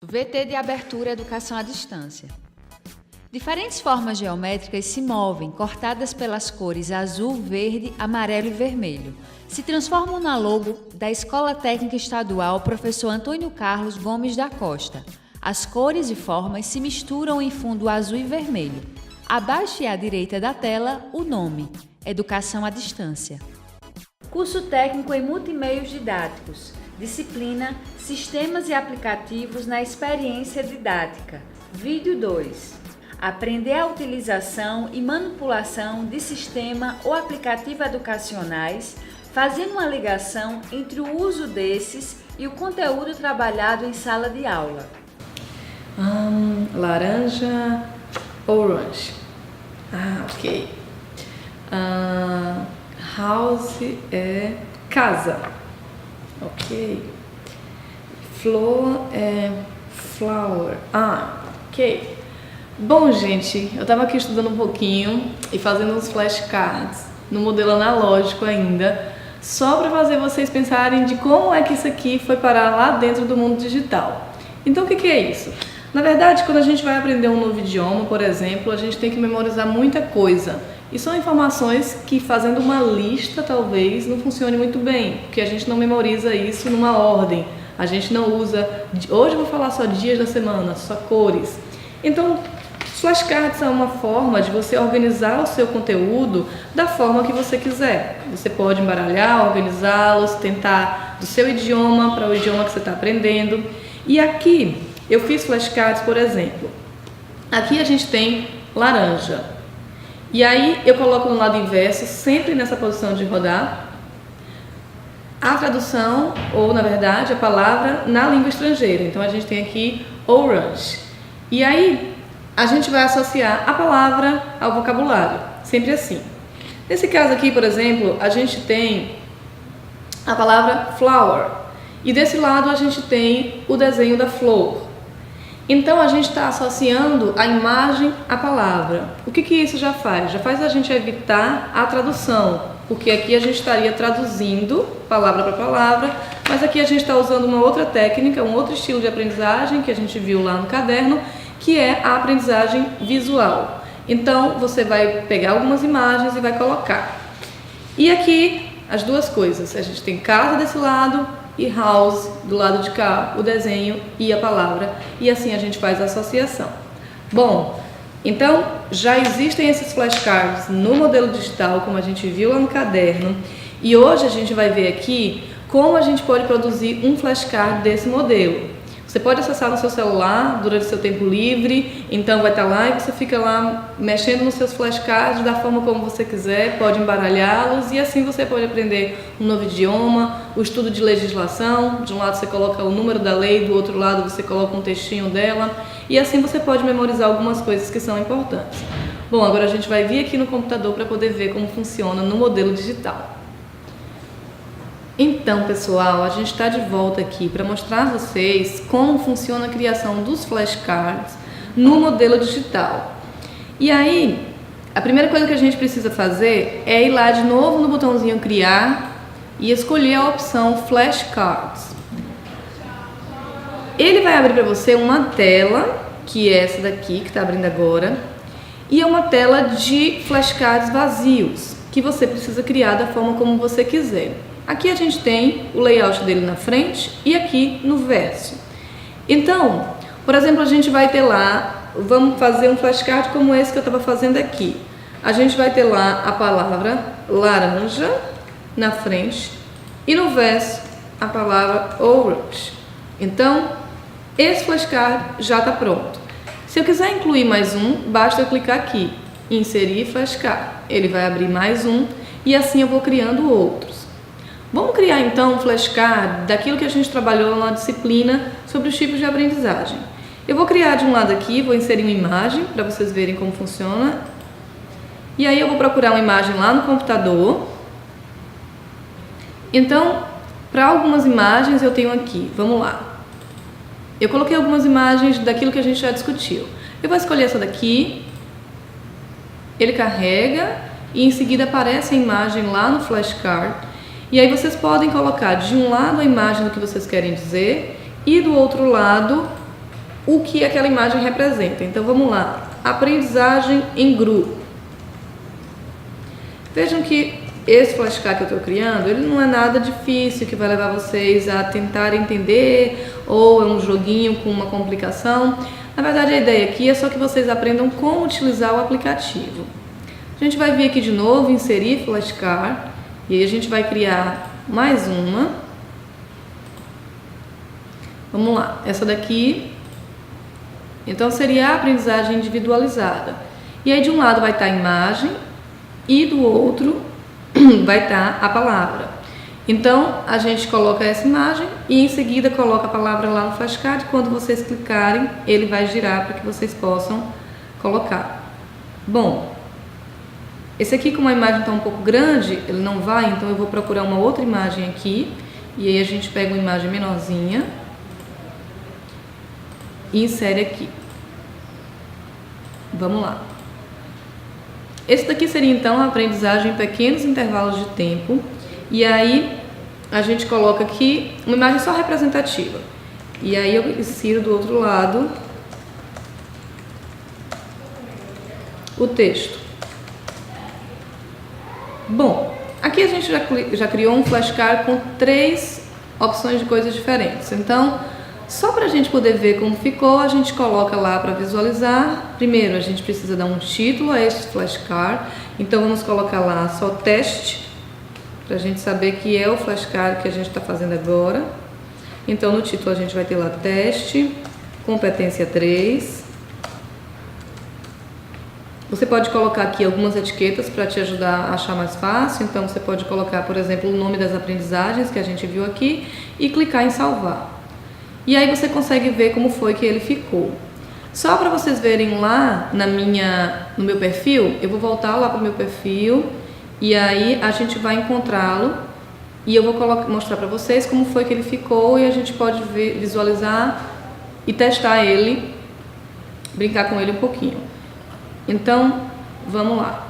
VT de abertura Educação à Distância. Diferentes formas geométricas se movem, cortadas pelas cores azul, verde, amarelo e vermelho. Se transformam na logo da Escola Técnica Estadual Professor Antônio Carlos Gomes da Costa. As cores e formas se misturam em fundo azul e vermelho. Abaixo e à direita da tela, o nome: Educação à Distância. Curso técnico em multimeios didáticos. Disciplina Sistemas e aplicativos na experiência didática. Vídeo 2. Aprender a utilização e manipulação de sistema ou aplicativo educacionais, fazendo uma ligação entre o uso desses e o conteúdo trabalhado em sala de aula. Laranja, orange. Ok. House é casa. Ok. Flor é flower. Ok. Bom, gente, eu estava aqui estudando um pouquinho e fazendo uns flashcards no modelo analógico ainda, só para fazer vocês pensarem de como é que isso aqui foi parar lá dentro do mundo digital. Então, o que é isso? Na verdade, quando a gente vai aprender um novo idioma, por exemplo, a gente tem que memorizar muita coisa. E são informações que, fazendo uma lista, talvez não funcione muito bem, porque a gente não memoriza isso numa ordem. A gente não usa, hoje eu vou falar só dias da semana, só cores. Então, flashcards são uma forma de você organizar o seu conteúdo da forma que você quiser. Você pode embaralhar, organizá-los, tentar do seu idioma para o idioma que você está aprendendo. E aqui, eu fiz flashcards, por exemplo. Aqui a gente tem laranja. E aí eu coloco no lado inverso, sempre nessa posição de rodar, a tradução, ou na verdade a palavra na língua estrangeira. Então a gente tem aqui orange. E aí a gente vai associar a palavra ao vocabulário, sempre assim. Nesse caso aqui, por exemplo, a gente tem a palavra flower. E desse lado a gente tem o desenho da flor. Então a gente está associando a imagem à palavra. O que isso já faz? Já faz a gente evitar a tradução, porque aqui a gente estaria traduzindo palavra para palavra, mas aqui a gente está usando uma outra técnica, um outro estilo de aprendizagem que a gente viu lá no caderno, que é a aprendizagem visual. Então você vai pegar algumas imagens e vai colocar. E aqui as duas coisas, a gente tem casa desse lado e house do lado de cá, o desenho e a palavra, e assim a gente faz a associação. Bom, então já existem esses flashcards no modelo digital, como a gente viu lá no caderno, e hoje a gente vai ver aqui como a gente pode produzir um flashcard desse modelo. Você pode acessar no seu celular durante o seu tempo livre, então vai estar lá e você fica lá mexendo nos seus flashcards da forma como você quiser, pode embaralhá-los e assim você pode aprender um novo idioma, o estudo de legislação, de um lado você coloca o número da lei, do outro lado você coloca um textinho dela e assim você pode memorizar algumas coisas que são importantes. Bom, agora a gente vai vir aqui no computador para poder ver como funciona no modelo digital. Então, pessoal, a gente está de volta aqui para mostrar a vocês como funciona a criação dos flashcards no modelo digital. E aí, a primeira coisa que a gente precisa fazer é ir lá de novo no botãozinho criar e escolher a opção flashcards. Ele vai abrir para você uma tela, que é essa daqui que está abrindo agora, e é uma tela de flashcards vazios, que você precisa criar da forma como você quiser. Aqui a gente tem o layout dele na frente e aqui no verso. Então, por exemplo, a gente vai ter lá, vamos fazer um flashcard como esse que eu estava fazendo aqui. A gente vai ter lá a palavra laranja na frente e no verso a palavra orange. Então, esse flashcard já está pronto. Se eu quiser incluir mais um, basta eu clicar aqui, inserir flashcard. Ele vai abrir mais um e assim eu vou criando outros. Vamos criar então um flashcard daquilo que a gente trabalhou na disciplina sobre os tipos de aprendizagem. Eu vou criar de um lado aqui, vou inserir uma imagem para vocês verem como funciona. E aí eu vou procurar uma imagem lá no computador. Então, para algumas imagens eu tenho aqui, vamos lá. Eu coloquei algumas imagens daquilo que a gente já discutiu. Eu vou escolher essa daqui. Ele carrega e em seguida aparece a imagem lá no flashcard. E aí vocês podem colocar de um lado a imagem do que vocês querem dizer e do outro lado o que aquela imagem representa. Então vamos lá, aprendizagem em grupo. Vejam que esse flashcard que eu estou criando, ele não é nada difícil que vai levar vocês a tentar entender, ou é um joguinho com uma complicação. Na verdade, a ideia aqui é só que vocês aprendam como utilizar o aplicativo. A gente vai vir aqui de novo, inserir flashcard, e aí a gente vai criar mais uma. Vamos lá, essa daqui, então seria a aprendizagem individualizada. E aí de um lado vai estar a imagem e do outro vai estar a palavra. Então a gente coloca essa imagem e em seguida coloca a palavra lá no flashcard. Quando vocês clicarem, ele vai girar para que vocês possam colocar. Bom, esse aqui, como a imagem está um pouco grande, ele não vai, então eu vou procurar uma outra imagem aqui. E aí a gente pega uma imagem menorzinha e insere aqui. Vamos lá. Esse daqui seria então a aprendizagem em pequenos intervalos de tempo. E aí a gente coloca aqui uma imagem só representativa. E aí eu insiro do outro lado o texto. Bom, aqui a gente já criou um flashcard com 3 opções de coisas diferentes. Então, só para a gente poder ver como ficou, a gente coloca lá para visualizar. Primeiro, a gente precisa dar um título a este flashcard. Então, vamos colocar lá só teste, para a gente saber que é o flashcard que a gente está fazendo agora. Então, no título a gente vai ter lá teste, competência 3. Você pode colocar aqui algumas etiquetas para te ajudar a achar mais fácil. Então, você pode colocar, por exemplo, o nome das aprendizagens que a gente viu aqui e clicar em salvar. E aí você consegue ver como foi que ele ficou. Só para vocês verem lá no meu perfil, eu vou voltar lá para o meu perfil e aí a gente vai encontrá-lo e eu vou mostrar para vocês como foi que ele ficou e a gente pode visualizar e testar ele, brincar com ele um pouquinho. Então, vamos lá.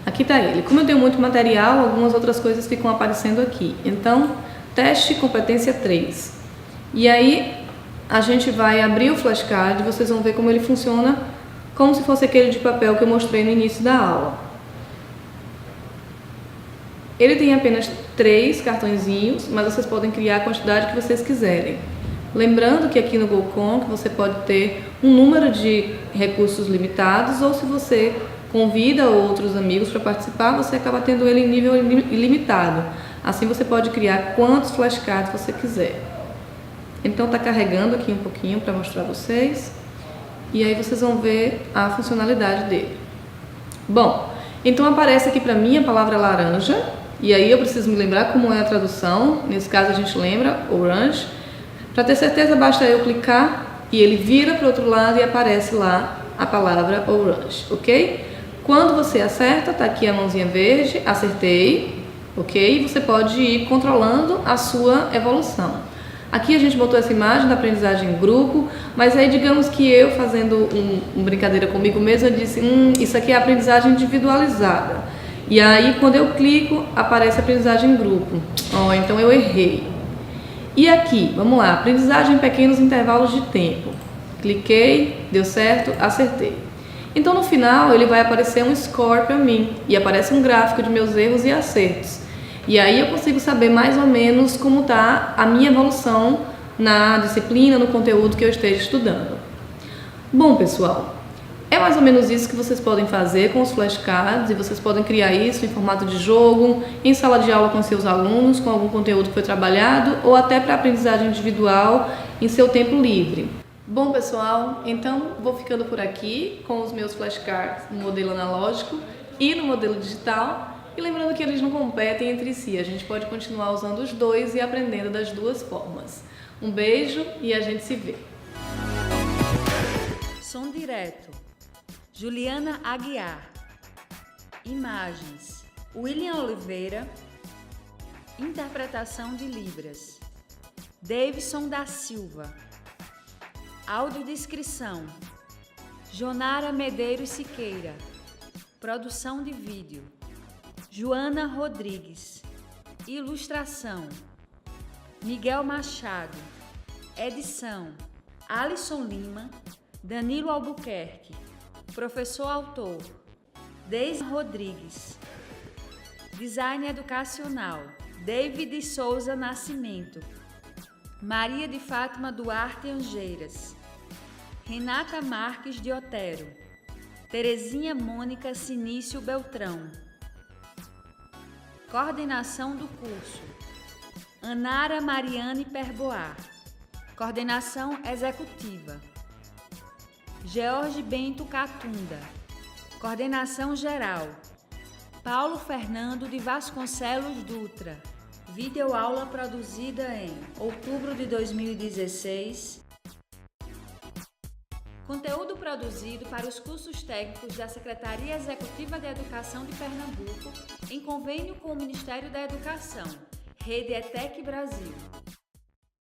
Aqui está ele. Como eu tenho muito material, algumas outras coisas ficam aparecendo aqui. Então, teste competência 3. E aí, a gente vai abrir o flashcard e vocês vão ver como ele funciona, como se fosse aquele de papel que eu mostrei no início da aula. Ele tem apenas 3 cartõezinhos, mas vocês podem criar a quantidade que vocês quiserem. Lembrando que aqui no GoConk você pode ter um número de recursos limitados, ou se você convida outros amigos para participar, você acaba tendo ele em nível ilimitado. Assim você pode criar quantos flashcards você quiser. Então está carregando aqui um pouquinho para mostrar a vocês. E aí vocês vão ver a funcionalidade dele. Bom, então aparece aqui para mim a palavra laranja. E aí eu preciso me lembrar como é a tradução. Nesse caso a gente lembra orange. Para ter certeza basta eu clicar e ele vira para o outro lado e aparece lá a palavra orange, ok? Quando você acerta, tá aqui a mãozinha verde, acertei, ok? Você pode ir controlando a sua evolução. Aqui a gente botou essa imagem da aprendizagem em grupo, mas aí digamos que eu fazendo uma brincadeira comigo mesma, eu disse, isso aqui é aprendizagem individualizada. E aí quando eu clico, aparece aprendizagem em grupo. Então eu errei. E aqui, vamos lá, aprendizagem em pequenos intervalos de tempo. Cliquei, deu certo, acertei. Então no final ele vai aparecer um score para mim e aparece um gráfico de meus erros e acertos. E aí eu consigo saber mais ou menos como está a minha evolução na disciplina, no conteúdo que eu esteja estudando. Bom, pessoal, é mais ou menos isso que vocês podem fazer com os flashcards, e vocês podem criar isso em formato de jogo, em sala de aula com seus alunos, com algum conteúdo que foi trabalhado, ou até para aprendizagem individual em seu tempo livre. Bom, pessoal, então vou ficando por aqui com os meus flashcards no modelo analógico e no modelo digital. E lembrando que eles não competem entre si, a gente pode continuar usando os dois e aprendendo das duas formas. Um beijo e a gente se vê. Som direto, Juliana Aguiar. Imagens, William Oliveira. Interpretação de Libras. Davidson da Silva. Audiodescrição. Jonara Medeiros Siqueira. Produção de vídeo. Joana Rodrigues. Ilustração. Miguel Machado. Edição. Alisson Lima. Danilo Albuquerque. Professor autor. Deise Rodrigues. Design educacional. David Souza Nascimento. Maria de Fátima Duarte Angeiras. Renata Marques de Otero. Terezinha Mônica Sinício Beltrão. Coordenação do curso. Anara Mariane Perboar. Coordenação executiva. George Bento Catunda. Coordenação geral. Paulo Fernando de Vasconcelos Dutra. Videoaula produzida em outubro de 2016. Conteúdo produzido para os cursos técnicos da Secretaria Executiva de Educação de Pernambuco, em convênio com o Ministério da Educação, Rede ETEC Brasil.